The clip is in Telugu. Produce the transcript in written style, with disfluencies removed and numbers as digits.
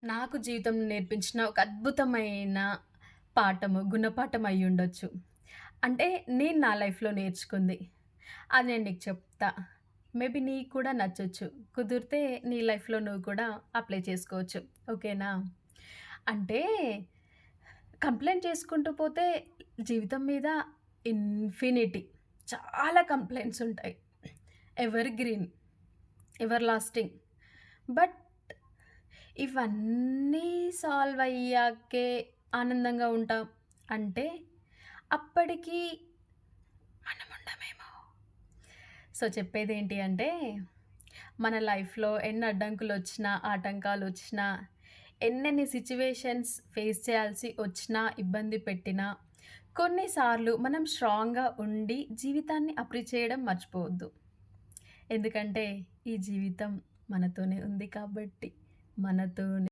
నాకు జీవితం నేర్పించిన ఒక అద్భుతమైన పాఠము, గుణపాఠం అయ్యుండొచ్చు. అంటే నేను నా లైఫ్‌లో నేర్చుకుంది. అది నేను నీకు చెప్తా. మేబీ నీకు కూడా నచ్చొచ్చు. కుదిరితే నీ లైఫ్‌లో నువ్వు కూడా అప్లై చేసుకోవచ్చు. ఓకేనా? అంటే కంప్లెయింట్ చేసుకుంటూ పోతే జీవితం మీద ఇన్ఫినిటీ చాలా కంప్లెయింట్స్ ఉంటాయి. Ever green, ever lasting. But ఇవన్నీ సాల్వ్ అయ్యాకే ఆనందంగా ఉంటాం అంటే, అప్పటికి మనముండమేమో. సో, చెప్పేదేంటి అంటే, మన లైఫ్‌లో ఎన్ని అడ్డంకులొచ్చినా, ఆటంకాలొచ్చినా, ఎన్నెన్ని సిట్యుయేషన్స్ ఫేస్ చేయాల్సి వచ్చినా, ఇబ్బంది పెట్టినా, కొన్నిసార్లు మనం స్ట్రాంగ్‌గా ఉండి జీవితాన్ని చేయడం మర్చిపోవద్దు. ఎందుకంటే, ఈ జీవితం మనతోనే ఉంది కాబట్టి, మనతోనే